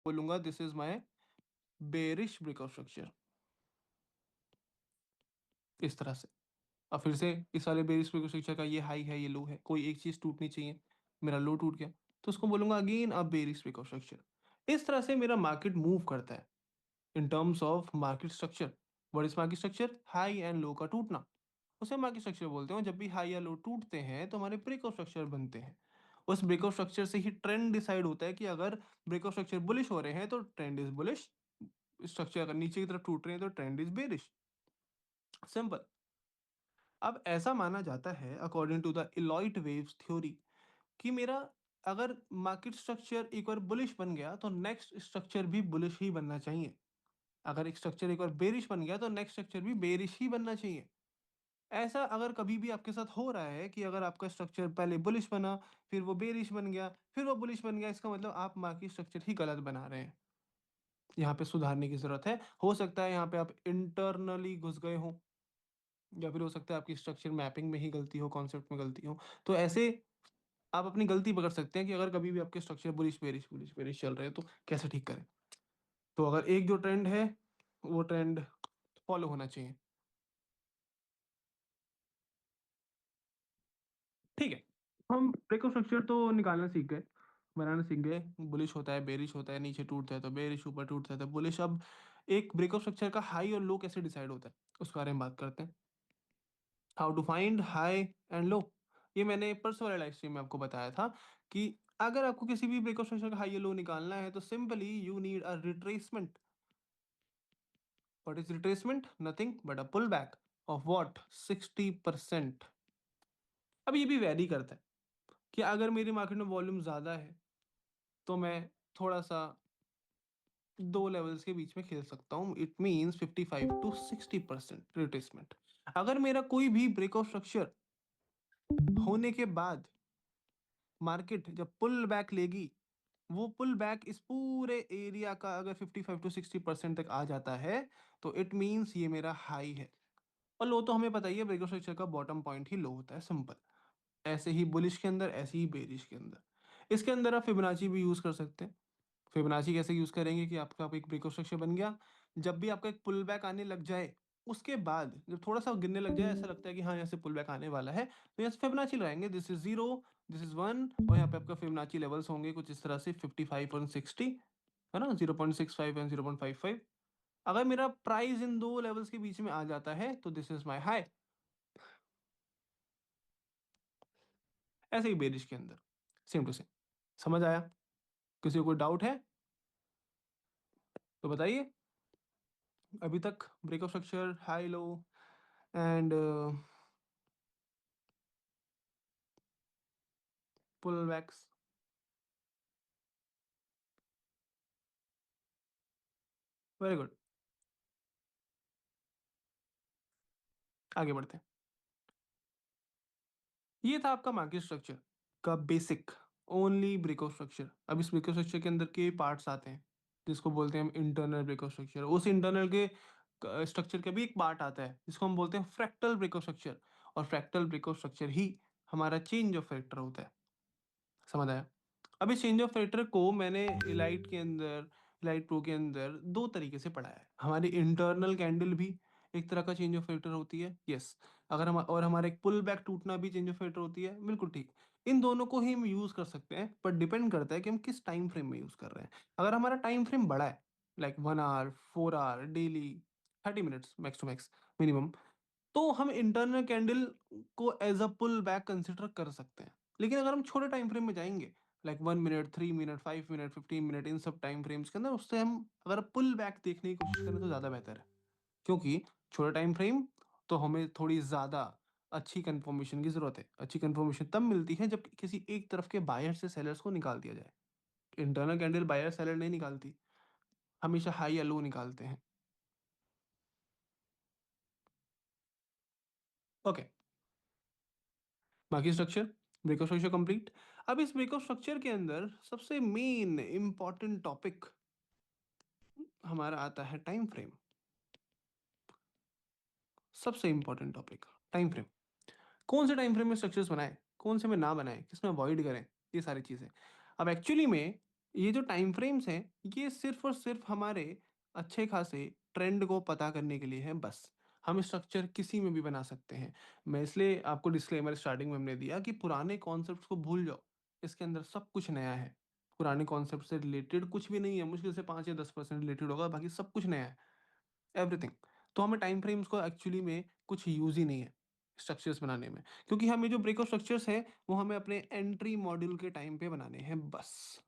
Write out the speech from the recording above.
बोलूंगा this is my bearish breakout structure, इस तरह से। अब फिर से इस वाले बेरिश ब्रेकआउट स्ट्रक्चर का ये हाई है, ये लो है, कोई एक चीज टूटनी चाहिए, मेरा लो टूट गया, तो उसको बोलूंगा again a bearish breakout structure. इस तरह से मेरा मार्केट मूव करता है in terms of market structure. What is market structure? High and लो का टूटना, उसे मार्केट स्ट्रक्चर बोलते हैं। जब भी हाई या लो टूटते हैं तो हमारे ब्रेकआउट स्ट्रक्चर बनते हैं। उस ब्रेकआउट स्ट्रक्चर से ही ट्रेंड डिसाइड होता है कि अगर ब्रेकआउट स्ट्रक्चर बुलिश हो रहे हैं तो ट्रेंड इज बुलिश, स्ट्रक्चर अगर नीचे की तरफ टूट रहे हैं तो ट्रेंड इज बेरिश। सिंपल। अब ऐसा माना जाता है according to the Elliott waves theory कि मेरा अगर मार्केट स्ट्रक्चर एक बार बुलिश बन गया तो नेक्स्ट स्ट्रक्चर भी बुलिश ही बनना चाहिए। अगर एक स्ट्रक्चर एक बार बेरिश बन गया तो नेक्स्ट स्ट्रक्चर भी बेरिश ही बनना चाहिए। ऐसा अगर कभी भी आपके साथ हो रहा है कि अगर आपका स्ट्रक्चर पहले बुलिश बना, फिर वो बेरिश बन गया, फिर वो बुलिश बन गया, इसका मतलब आप मार्केट स्ट्रक्चर ही गलत बना रहे हैं। यहाँ पे सुधारने की जरूरत है। हो सकता है यहाँ पे आप इंटरनली घुस गए हो, या फिर हो सकता है आपकी स्ट्रक्चर मैपिंग में ही गलती हो, कॉन्सेप्ट में गलती हो। तो ऐसे आप अपनी गलती पकड़ सकते हैं कि अगर कभी भी आपके स्ट्रक्चर बुलिश बेरिश चल रहे हैं तो कैसे ठीक करें। तो अगर एक जो ट्रेंड है वो ट्रेंड फॉलो होना चाहिए। ठीक है, हम ब्रेकअप स्ट्रक्चर तो निकालना सीख गए, बनाना सीख गए। बुलिश होता है, बेरिश होता है, नीचे टूटता है तो बेरिश, ऊपर टूटता है तो बुलिश। अब एक ब्रेकअप स्ट्रक्चर का हाई और लो कैसे डिसाइड होता है उसके बारे में बात करते हैं। How to find high and low. ये मैंने परसों वाले लाइव स्ट्रीम में आपको बताया था कि अगर आपको किसी भी ब्रेकअप स्ट्रक्चर का हाई या लो निकालना है तो simply you need a retracement. What is retracement? Nothing but a pull back of what 60%। अब ये भी वैरी करता है कि अगर मेरी मार्केट में वॉल्यूम ज्यादा है तो मैं थोड़ा सा दो लेवल्स के बीच में खेल सकता हूँ। It means 55 to 60% retracement. अगर मेरा कोई भी ब्रेकआउट स्ट्रक्चर होने के बाद मार्केट जब पुल बैक लेगी, वो पुल बैक इस पूरे एरिया का अगर 55 to 60% तक आ जाता है तो इट मीन्स ये मेरा हाई है। और लो तो हमें पता ही है, ब्रेकआउट स्ट्रक्चर का बॉटम पॉइंट ही लो होता है। सिंपल। ऐसे ही बुलिश के अंदर, ऐसे ही बेरिश के अंदर। इसके अंदर आप फिबोनाची भी यूज कर सकते हैं। फिबोनाची कैसे यूज करेंगे कि आपका एक ब्रेकआउट स्ट्रक्चर बन गया, जब भी आपका एक पुल बैक आने लग जाए उसके बाद जब थोड़ा सा गिरने लग जाए, ऐसा लगता है कि हाँ यहाँ से पुल बैक आने वाला है, तो यहाँ से फिबोनाची लगाएंगे। दिस इज 0, दिस इज 1, और यहाँ पे आपका फिबोनाची लेवल्स होंगे कुछ इस तरह से 55 और 60, है ना, 0.65 एंड 0.55। अगर मेरा प्राइस इन दो लेवल्स के बीच में आ जाता है तो दिस इज माई हाई। ऐसे ही बेरिश के अंदर सेम टू सेम। समझ आया? किसी को कोई डाउट है तो बताइए। अभी तक breakup structure, high low and pull backs. Very good. आगे बढ़ते हैं। ये था आपका मार्केट स्ट्रक्चर का बेसिक, ओनली ब्रेकआउट स्ट्रक्चर। अब इस ब्रेकआउट स्ट्रक्चर के अंदर के पार्ट्स आते हैं जिसको बोलते हैं हम इंटरनल ब्रेकआउट स्ट्रक्चर। उस इंटरनल के स्ट्रक्चर का भी एक पार्ट आता है जिसको हम बोलते हैं फ्रैक्टल ब्रेकआउट स्ट्रक्चर। और फ्रैक्टल ब्रेकआउट स्ट्रक्चर ही हमारा चेंज ऑफ फैक्टर होता है। समझ आया? अब इस चेंज ऑफ फैक्टर को मैंने इलाइट के अंदर, इलाइट प्रो के अंदर दो तरीके से पढ़ा है। हमारी इंटरनल कैंडल भी एक तरह का चेंज ऑफ फैक्टर होती है, यस। अगर हम और हमारा एक पुल बैक टूटना भी चेंज ऑफ फैक्टर होती है, बिल्कुल ठीक। इन दोनों को ही हम यूज कर सकते हैं, पर डिपेंड करता है कि हम किस टाइम फ्रेम में यूज कर रहे हैं। अगर हमारा टाइम फ्रेम बड़ा है, like 1 hour, 4 hour, daily, 30 minutes max to max minimum, तो हम इंटरनल कैंडल को as a pull back consider कर सकते हैं। लेकिन अगर हम छोटे टाइम फ्रेम में जाएंगे, like 1 minute, 3 minute, 5 minute, 15 minute, इन सब टाइम फ्रेम्स के अंदर, उससे हम अगर पुल बैक देखने की कोशिश करें तो ज्यादा बेहतर है। क्योंकि छोटा टाइम फ्रेम तो हमें थोड़ी ज्यादा अच्छी कंफर्मेशन की जरूरत है। अच्छी कंफर्मेशन तब मिलती है जब किसी एक तरफ के बायर से सेलर्स को निकाल दिया जाए। इंटरनल कैंडल बायर सेलर नहीं निकालती, हमेशा हाई या लो निकालते हैं। ओके, बाकी स्ट्रक्चर, ब्रेकअप स्ट्रक्चर कंप्लीट। अब इस ब्रेकअप स्ट्रक्चर के अंदर सबसे मेन इंपॉर्टेंट टॉपिक हमारा आता है टाइम फ्रेम। सबसे इंपॉर्टेंट टॉपिक टाइम फ्रेम। कौन से टाइम फ्रेम में स्ट्रक्चर्स बनाए, कौन से में ना बनाए, किसमें अवॉइड करें, ये सारी चीजें। अब एक्चुअली में ये जो टाइम फ्रेम्स हैं, ये सिर्फ़ और सिर्फ़ हमारे अच्छे खासे ट्रेंड को पता करने के लिए हैं बस। हम स्ट्रक्चर किसी में भी बना सकते हैं। मैं इसलिए आपको डिस्क्लेमर स्टार्टिंग में हमने दिया कि पुराने कॉन्सेप्ट्स को भूल जाओ, इसके अंदर सब कुछ नया है। पुराने कॉन्सेप्ट से रिलेटेड कुछ भी नहीं है, मुश्किल से 5 या 10% रिलेटेड होगा, बाकी सब कुछ नया है, एवरीथिंग। तो हमें टाइम फ्रेम्स को एक्चुअली में कुछ यूज़ ही नहीं है, स्ट्रक्चर्स बनाने में। क्योंकि हमें जो ब्रेकअप स्ट्रक्चर्स हैं, वो हमें अपने एंट्री मॉड्यूल के टाइम पे बनाने हैं बस।